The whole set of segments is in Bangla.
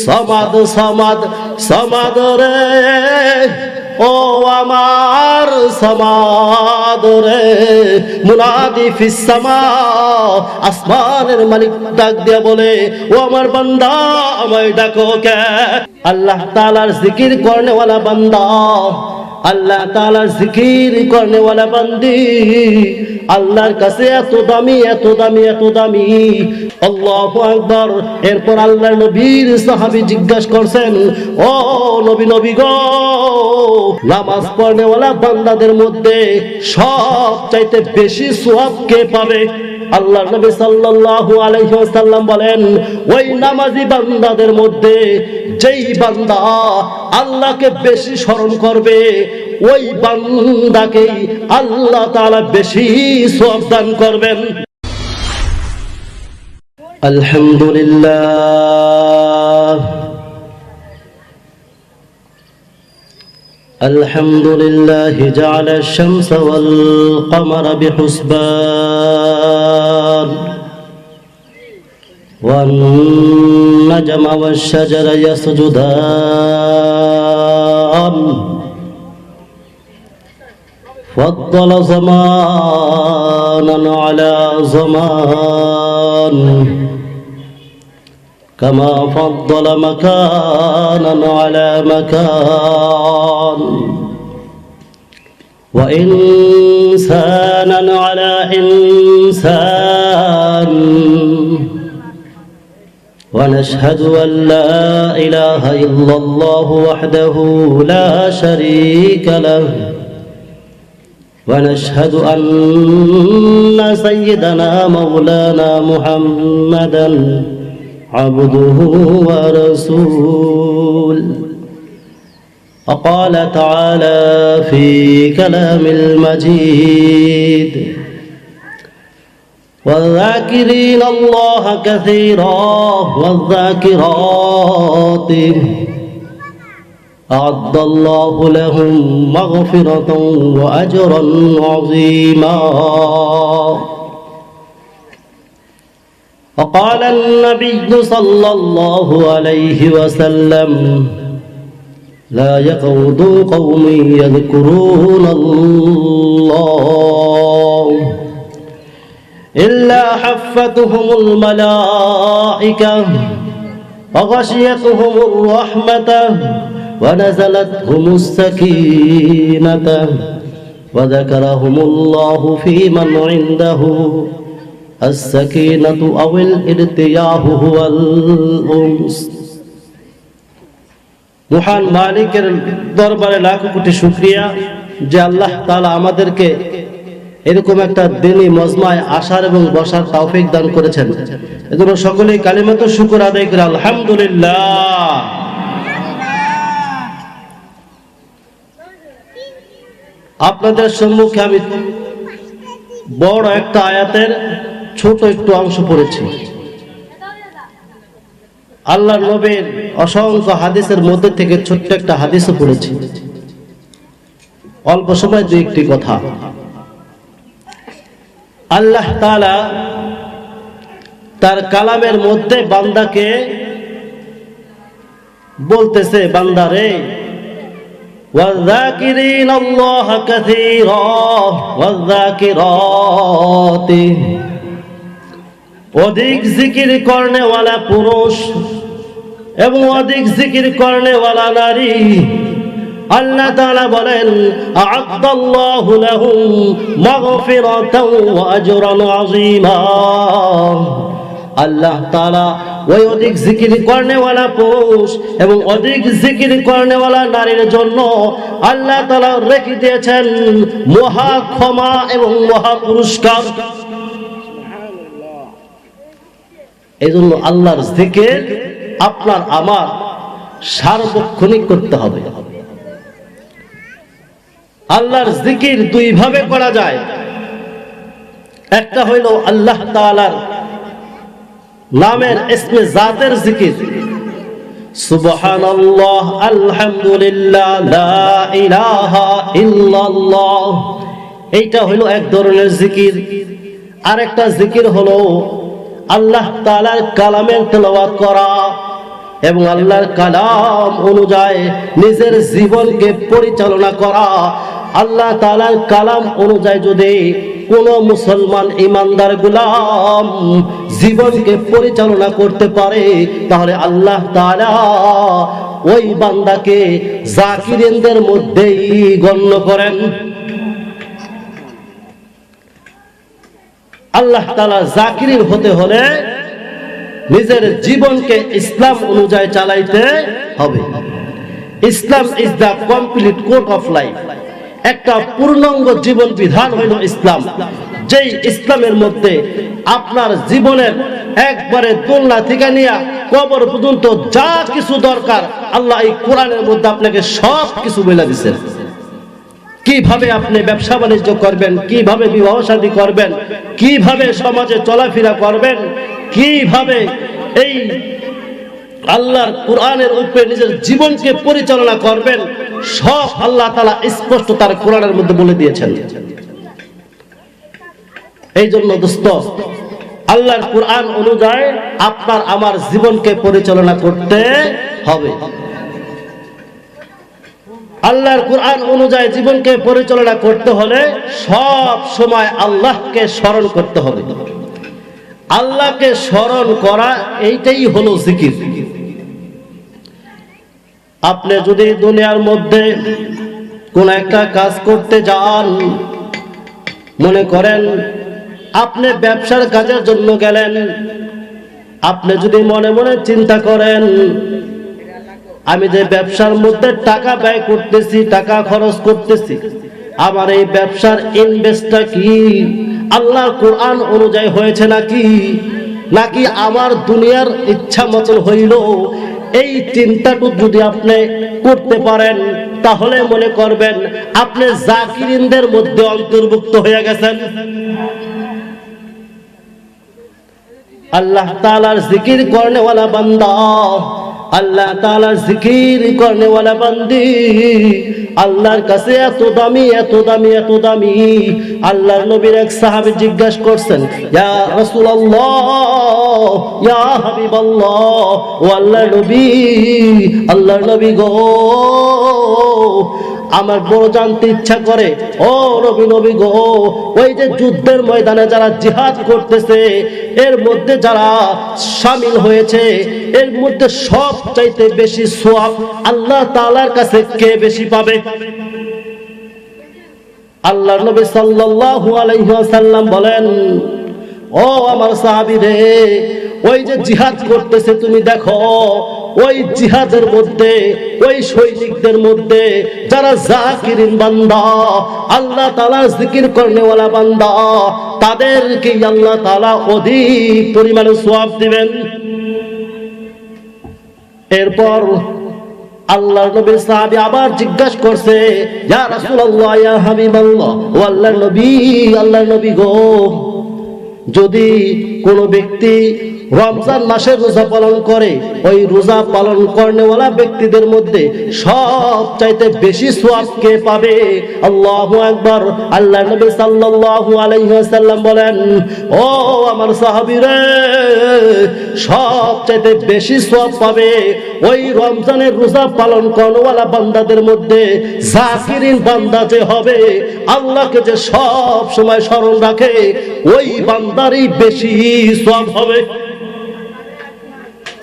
সমাদ সমাদ সমাদ রে, ও আমার সমাদ রে। মুনাদি ফিস সামা, আসমানের মালিক ডাক দিয়া বলে, ও আমার বান্দা আমায় ডাকো কে? আল্লাহ তাআলার জিকির করনেওয়ালা বান্দা, আল্লাহ তাআলার জিকির করনেওয়ালা বান্দি আল্লাহর কাছে এত দামি, এত দামি, এত দামি। আল্লাহু আকবার। এরপর আল্লাহর নবীর সাহাবী জিজ্ঞাসা করছেন, ও নবী গো, নামাজ পড়নেওয়ালা বান্দাদের মধ্যে সবচাইতে বেশি সওয়াব কে পাবে? আল্লাহর নবী সাল্লাল্লাহু আলাইহি ওয়াসাল্লাম বলেন, ওই নামাজি বান্দাদের মধ্যে যেই বান্দা আল্লাহকে বেশি স্মরণ করবে, ওই বান্দাকে আল্লাহ তাআলা বেশি সওয়াব দান করবেন। আলহামদুলিল্লাহ আলহামদুলিল্লাহ জাআলা আশ-শামসা ওয়াল কমারা বিহুসবান ওয়ান নাজমা ওয়াশ-শাজারা ইয়াসজুদান ফাদ্দালা জামানান আলা জামান كما فضل مكانا على مكان وإنسانا على إنسان ونشهد أن لا إله إلا الله وحده لا شريك له ونشهد أن سيدنا مولانا محمدا عبده ورسول. وقال تعالى في كلام المجيد والذاكرين الله كثيرا والذاكرات أعد الله لهم مغفرة وأجرا عظيما. وقال النبي صلى الله عليه وسلم لا يقعد قوم يذكرون الله إلا حفتهم الملائكة وغشيتهم الرحمة ونزلتهم السكينة وذكرهم الله في من عنده السكينة أو الارتياح هو الأنس. মহান মালিকের দরবারে লাখ কোটি শুকরিয়া যে আল্লাহ তাআলা আমাদেরকে এরকম একটা দিনী মজমায় আসার এবং বসার তৌফিক দান করেছেন। এজন্য সকলেই কালিমাতুশ শুকর আদায় করে আলহামদুলিল্লাহ। আপনাদের সম্মুখে আমি বড় একটা আয়াতের ছোট একটু অংশ পড়েছি। আল্লাহর নবীর অসংখ্য হাদিসের মধ্যে থেকে ছোট্ট একটা হাদিসও পড়েছি। অল্প সময় দুই একটি কথা। আল্লাহ তাআলা তার কালামের মধ্যে বান্দাকে বলতেছে, বান্দারে والذاكرين الله كثيرا والذاكرات, অধিক জিকির করনেওয়ালা পুরুষ এবং অধিক জিকির করনেওয়ালা নারী আল্লাহ তাআলা বলেন আ'আদাল্লাহু লাহুম মাগফিরাতাও ওয়া আজরান আযীমা। আল্লাহ তাআলা ওই অধিক জিকির করনেওয়ালা পুরুষ এবং অধিক জিকির করনেওয়ালা নারীর জন্য আল্লাহ তাআলা রেখে দিয়েছেন মহা ক্ষমা এবং মহা পুরস্কার। এজন্য আল্লাহর জিকির আপনার আমার সার্বক্ষণিক করতে হবে। আল্লাহর জিকির দুই ভাবে করা যায়। একটা হইল আল্লাহ তাআলার নামের ইসমে জাতের জিকির, সুবহানাল্লাহ, আলহামদুলিল্লাহ, লা ইলাহা ইল্লাল্লাহ। এইটা হইল এক ধরনের জিকির। আরেকটা জিকির হলো আল্লাহ তাআলার কালামের তেলাওয়াত করা, এবং আল্লাহর কালাম অনুযায়ী নিজের জীবনকে পরিচালনা করা। আল্লাহ তাআলার কালাম অনুযায়ী যদি কোন মুসলমান ইমানদার গোলাম জীবনকে পরিচালনা করতে পারে, তাহলে আল্লাহ তাআলা ওই বান্দাকে জাকিরিনদের মধ্যেই গণ্য করেন। আল্লাহ তাআলা জাকিরিন হতে হলে নিজের জীবনকে ইসলাম অনুযায়ী চালাইতে হবে। Islam is the complete code of life. একটা পূর্ণাঙ্গ জীবন বিধান হইল ইসলাম, যেই ইসলামের মধ্যে আপনার জীবনের একবারে দোলনা থেকে নিয়ে কবর পর্যন্ত যা কিছু দরকার আল্লাহ এই কোরআনের মধ্যে আপনাকে সব কিছু বলে দিয়েছেন। কিভাবে আপনি ব্যবসা বাণিজ্য করবেন, কিভাবে বিবাহ শাদী করবেন, কিভাবে সমাজে চলাফেরা করবেন, কিভাবে এই আল্লাহর কোরআনের উপরে নিজের জীবনকে পরিচালনা করবেন, সব আল্লাহ তাআলা স্পষ্ট তার কোরআনের মধ্যে বলে দিয়েছেন। এই জন্য দোস্ত, আল্লাহর কোরআন অনুযায়ী আপনার আমার জীবনকে পরিচালনা করতে হবে। আল্লাহর কোরআন অনুযায়ী জীবনকে পরিচালনা করতে হলে সব সময় আল্লাহকে স্মরণ করতে হবে। আল্লাহকে স্মরণ করা এইটাই হলো জিকির। আপনি যদি দুনিয়ার মধ্যে কোন একটা কাজ করতে যান, মনে করেন আপনি ব্যবসার কাজের জন্য গেলেন, আপনি যদি মনে মনে চিন্তা করেন আমি যে ব্যবসার মধ্যে টাকা ব্যয় করতেছি, টাকা খরচ করতেছি, আমার এই ব্যবসার ইনভেস্টটা কি আল্লাহর কোরআন অনুযায়ী হয়েছে নাকি আমার দুনিয়ার ইচ্ছা মতন হইল, এই চিন্তাটুকু যদি আপনি করতে পারেন তাহলে মনে করবেন আপনি জাকিরিনদের মধ্যে অন্তর্ভুক্ত হয়ে গেছেন। আল্লাহ তাআলার জিকির করনে ওয়ালা বান্দা, আল্লাহ তাআলার জিকির করনে ওয়ালা বান্দি আল্লাহর কাছে এত দামি, এত দামি, এত দামি। আল্লাহর নবীর এক সাহাবী জিজ্ঞাসা করছেন, ইয়া রাসূলুল্লাহ, ইয়া হাবিবাল্লাহ, ও আল্লাহর নবী গো, আমার বড় জানতে ইচ্ছা করে, ও নবী গো, ওই যে যুদ্ধের ময়দানে যারা জিহাদ করতেছে, এর মধ্যে যারা শামিল হয়েছে, এর মধ্যে সবচাইতে বেশি সওয়াব আল্লাহ তাআলার কাছে কে বেশি পাবে? আল্লাহর নবী সাল্লাল্লাহু আলাইহি ওয়াসাল্লাম বলেন, ও আমার সাহাবী রে, ওই যে জিহাদ করতেছে তুমি দেখো, ওই জিহাদের মধ্যে ওই সৈনিকদের মধ্যে যারা জাকিরিন বান্দা, আল্লাহ তাআলা জিকির করনেওয়ালা বান্দা, তাদেরকে আল্লাহ তাআলা অধিক পরিমাণে সওয়াব দিবেন। এরপর আল্লাহর নবী সাহাবী আবার জিজ্ঞাসা করছে, ইয়া রাসূলুল্লাহ, ইয়া হাবিবাল্লাহ, ও আল্লাহর নবী গো, যদি কোন ব্যক্তি রমজান মাসে রোজা পালন করে, ওই রোজা পালন করনেওয়ালা ব্যক্তিদের মধ্যে সবচাইতে বেশি সওয়াব কে পাবে? আল্লাহু আকবার। আল্লাহর নবী সাল্লাল্লাহু আলাইহি ওয়াসাল্লাম বলেন, ও আমার সাহাবীরা, সবচাইতে বেশি সওয়াব পাবে ওই রমজানের রোজা পালন করনেওয়ালা বান্দাদের মধ্যে জাকিরিন বান্দা যে হবে, আল্লাহকে যে সব সময় স্মরণ রাখে, ওই বান্দারই বেশি সওয়াব হবে।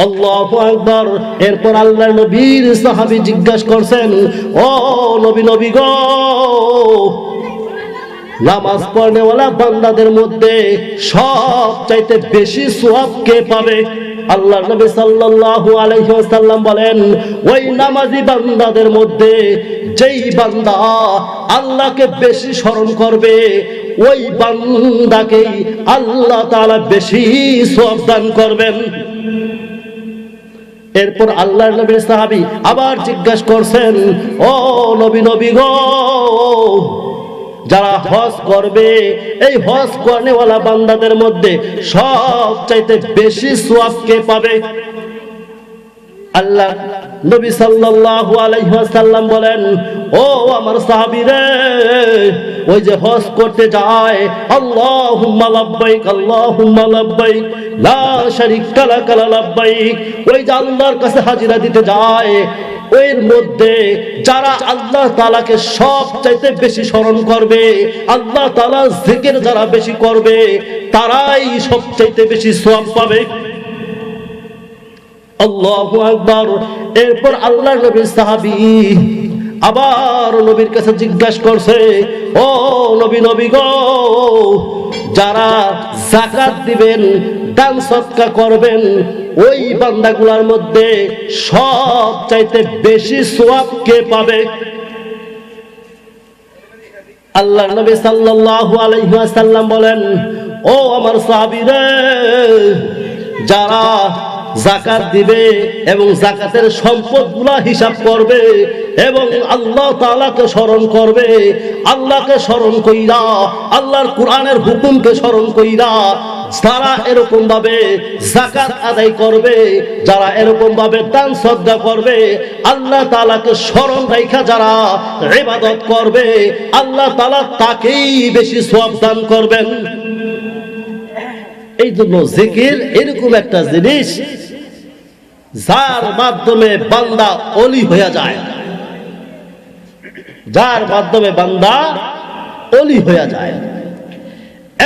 আল্লাহু আকবার। এরপর আল্লাহর নবীর সাহাবী জিজ্ঞাসা করছেন, ও নবী গো, নামাজ পড়নেওয়ালা বান্দাদের মধ্যে সবচাইতে বেশি সওয়াব কে পাবে? আল্লাহর নবী সাল্লাল্লাহু আলাইহি ওয়াসাল্লাম বলেন, ওই নামাজি বান্দাদের মধ্যে যেই বান্দা আল্লাহকে বেশি স্মরণ করবে, ওই বান্দাকেই আল্লাহ তাআলা বেশি সওয়াব দান করবেন। এরপর আল্লাহর নবীর সাহাবী আবার জিজ্ঞাসা করছেন, ও নবী গো, যারা হজ করবে, এই হজ করনেওয়ালা বান্দাদের মধ্যে সবচাইতে বেশি সওয়াব কে পাবে? আল্লাহ নবী সাল্লাল্লাহু আলাইহি ওয়াসাল্লাম বলেন, ও আমার সাহাবীরা, ওই যে হজ করতে যায়, আল্লাহুম্মা লাব্বাইক আল্লাহুম্মা লাব্বাইক লা শারীকা লাক লাব্বাইক, ওই যে আল্লাহর কাছে হাজিরা দিতে যায়, ওর মধ্যে যারা আল্লাহ তাআলাকে সবচাইতে বেশি স্মরণ করবে, আল্লাহ তাআলার জিকির যারা বেশি করবে, তারাই সবচাইতে বেশি সওয়াব পাবে। আল্লাহু আকবার। এরপর আল্লাহর নবীর সাহাবী আবার নবীর কাছে জিজ্ঞাসা করছে, ও নবী গো, যারা যাকাত দিবেন, দান সদকা করবেন, ওই বান্দাগুলোর মধ্যে সবচাইতে বেশি সওয়াব কে পাবে? আল্লাহর নবী সাল্লাল্লাহু আলাইহি ওয়াসাল্লাম বলেন, ও আমার সাহাবীরা, যারা যাকাত দিবে এবং যাকাতের সম্পদগুলা হিসাব করবে এবং আল্লাহ তাআলাকে স্মরণ করবে, আল্লাহকে স্মরণ কইরা, আল্লাহর কোরআনের হুকুমকে স্মরণ কইরা যারা এরকম ভাবে যাকাত আদায় করবে, যারা এরকম ভাবে দান সদকা করবে, আল্লাহ তাআলাকে স্মরণ রাখা যারা ইবাদত করবে, আল্লাহ তাআলা তাকেই বেশি সওয়াব দান করবেন। এই জন্য জিকির এরকম একটা জিনিস যার মাধ্যমে বান্দা ওলি হয়ে যায়, যার মাধ্যমে বান্দা ওলি হয়ে যায়।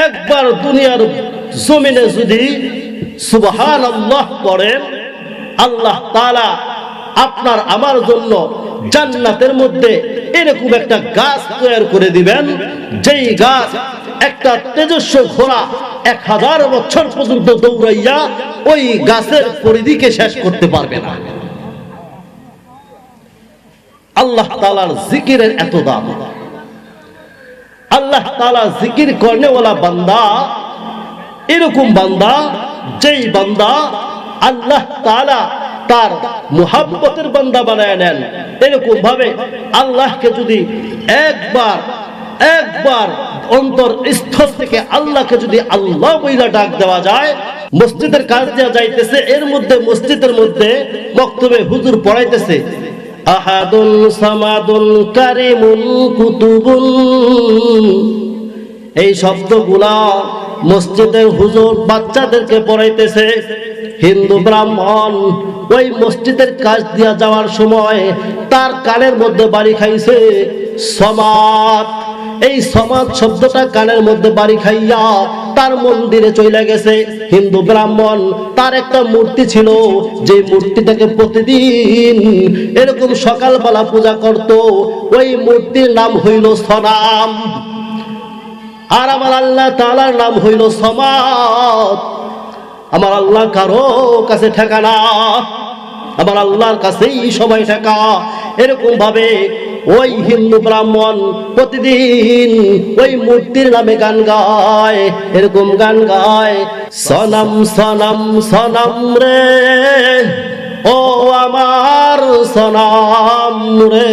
একবার দুনিয়ার জমিনে যদি সুবহানাল্লাহ পড়েন, আল্লাহ তাআলা আপনার আমার জন্য জান্নাতের মধ্যে এরকম একটা গাছ তৈরি করে দিবেন, যেই গাছ একটা তেজস্ব ঘোড়া 1000 বছর পর্যন্ত দৌড়াইয়া ওই গাছের পরিধিকে শেষ করতে পারবে না। আল্লাহ তাআলার জিকিরের এত দাম। আল্লাহ তাআলা জিকির করনেওয়ালা বান্দা এরকম বান্দা, যেই বান্দা আল্লাহ তাআলা তার মুহাব্বতের বান্দা বানায় নেন। এরকম ভাবে আল্লাহকে যদি একবার অন্তর স্থল থেকে আল্লাহকে যদি আল্লাহ বইলা ডাক দেওয়া যায়, মসজিদের কাজ দেওয়া যাইতেছে, এর মধ্যে মসজিদের মধ্যে বক্তব্যে হুজুর পড়াইতেছে, আহাদুন সামাদুন কারিমুন কুতুবুন, এই শব্দগুলা মসজিদের হুজুর বাচ্চাদেরকে পড়াইতেছে। হিন্দু ব্রাহ্মণ ওই মসজিদের কাজ দিয়া যাওয়ার সময় তার কানের মধ্যে বাড়ি খাইছে সমাদ। এই সমাজ শব্দটা কানের মধ্যে বাড়ি খাইয়া তার মন্দিরে চলে গেছে। হিন্দু ব্রাহ্মণ তার একটা মূর্তি ছিল, যে মূর্তিটাকে প্রতিদিন এরকম সকালবেলা পূজা করত, ওই মূর্তির নাম হইল সনাম। আর আমার আল্লাহ তাআলার নাম হইল সমাদ। আমার আল্লাহ কারো কাছে ঠেকা না, আমার আল্লাহর কাছেই সবাই ঠেকা। এরকম ভাবে ওই হিন্দু ব্রাহ্মণ প্রতিদিন ওই মূর্তির নামে গান গায়, এরকম গান গায়, সনম সনম সনম রে, ও আমার সনম রে,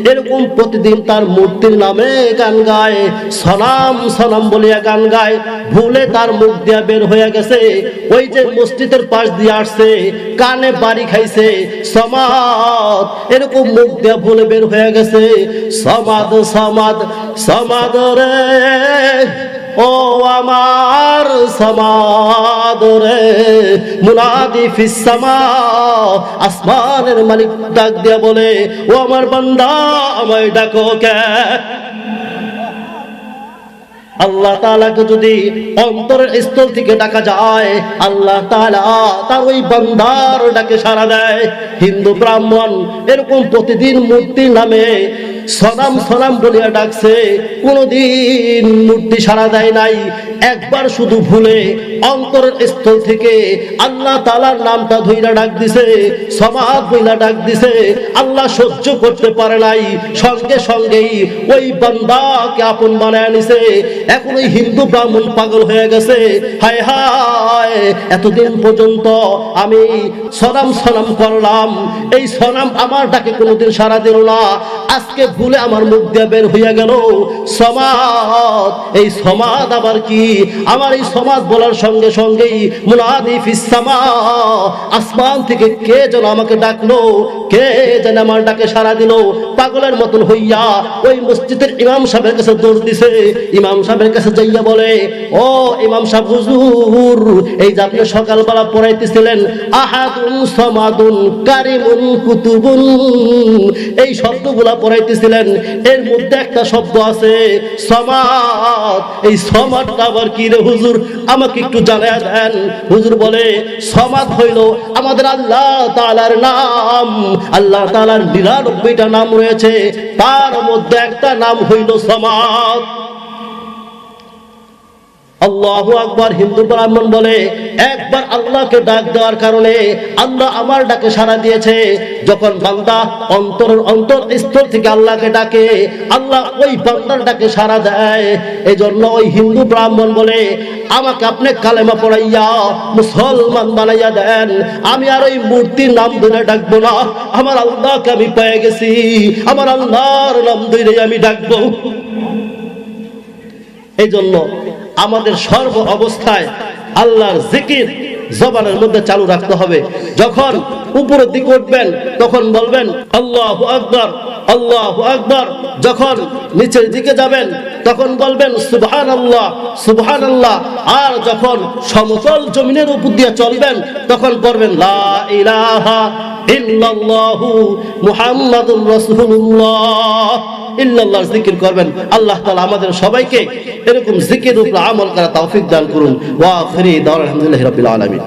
এরকম প্রতিদিন তার মূর্তির নামে গান গায়, সনম সনম বলিয়া গান গায়। ভুলে তার মুখ দিয়া বের হয়ে গেছে, ওই যে মসজিদের পাশ দিয়ে আসছে, কানে বাড়ি খাইছে সমাদ, এরকম মুখ দিয়া ভুলে বের হয়ে গেছে। সমাদ সমাদ সমাদ রে, ও আমার সমাদ রে, মুনাদি ফিস সামা, আসমানের মালিক ডাক দিয়া বলে, ও আমার বান্দা আমায় ডাকো কে? আল্লাহ তাআলাকে যদি অন্তরের স্থল থেকে ডাকা যায়, আল্লাহ তাআলা তার ওই বান্দার ডাকে সাড়া দেয়। হিন্দু ব্রাহ্মণ এরকম প্রতিদিন মূর্তির নামে সনাম সনাম বলিয়া ডাকছে, কোনদিন মূর্তি সাড়া দেয় নাই। একবার শুধু ভুলে অন্তরের স্থল থেকে আল্লাহ তাআলার নামটা ধইরা ডাক দিছে, সমাদ বইলা ডাক দিছে। আল্লাহ সহ্য করতে পারে নাই, সঙ্গে সঙ্গেই ওই বান্দাকে আপন বানায় নিছে। এখন ওই হিন্দু ব্রাহ্মণ পাগল হয়ে গেছে, হায় হায়, এতদিন পর্যন্ত আমি সনাম সনাম করলাম, এই সনাম আমার ডাকে কোনোদিন সাড়া দিল না। আজকে ভুলে আমার মুখ দিয়ে বের হইয়া গেল সমাদ। এই সমাদ আবার কি? আমার এই সমাদ বলার সঙ্গে সঙ্গেই মুনাদি ফিস সামা, আসমান থেকে কে যেন আমাকে ডাকলো, কে যেন আমার ডাকে সাড়া দিল। পাগলের মতন হইয়া ওই মসজিদের ইমাম সাহেবের কাছে দৌড় দিছে। ইমাম সাহেবের কাছে যাইয়া বলে, ও ইমাম সাহেব হুজুর, এই যে আপনি সকালবেলা পড়াইতেছিলেন আহাদুন সামাদুন কারিমুন কুতুবুন, এই শব্দগুলা পড়াইতেছিলেন, এর মধ্যে একটা শব্দ আছে সমাদ। এই সমাদটা আবার কি রে হুজুর, আমাকে একটু জানায়া দেন। হুজুর বলে, সমাদ হইল আমাদের আল্লাহ তাআলার নাম। আল্লাহ তাআলার ৯৯টা নাম রয়েছে, তার মধ্যে একটা নাম হইল সমাদ। আল্লাহু আকবার। হিন্দু ব্রাহ্মণ বলে, একবার আল্লাহকে ডাক দেওয়ার কারণে আল্লাহ আমার ডাকে সাড়া দিয়েছে। যখন বান্দা অন্তরস্থল থেকে আল্লাহকে ডাকে, আল্লাহ ওই বান্দার ডাকে সাড়া দেয়। এই জন্য ওই হিন্দু ব্রাহ্মণ বলে, আমাকে আপনি কালেমা পড়াইয়া মুসলমান বানাইয়া দেন, আমি আর ওই মূর্তির নাম ধরে ডাকবো না, আমার আল্লাহকে আমি পেয়ে গেছি, আমার আল্লাহর নাম ধরে আমি ডাকবো। এই জন্য আমাদের সর্ব অবস্থায় আল্লাহর জিকির জবানের মধ্যে চালু রাখতে হবে। যখন উপরের দিকে উঠবেন তখন বলবেন আল্লাহু আকবার, আল্লাহু আকবার। যখন নিচের দিকে যাবেন তখন বলবেন সুবহানাল্লাহ, সুবহানাল্লাহ। আর যখন সমতল জমিনের উপর দিয়ে চলবেন তখন পড়বেন লা ইলাহা ইল্লাল্লাহু মুহাম্মাদুর রাসূলুল্লাহ। ইল্লাল্লাহর জিকির করবেন। আল্লাহ তাআলা আমাদের সবাইকে এরকম জিকিরের উপর আমল করা তৌফিক দান করুন। ওয়া আখিরি দাওয়ানা আলহামদুলিল্লাহি রাব্বিল আলামিন।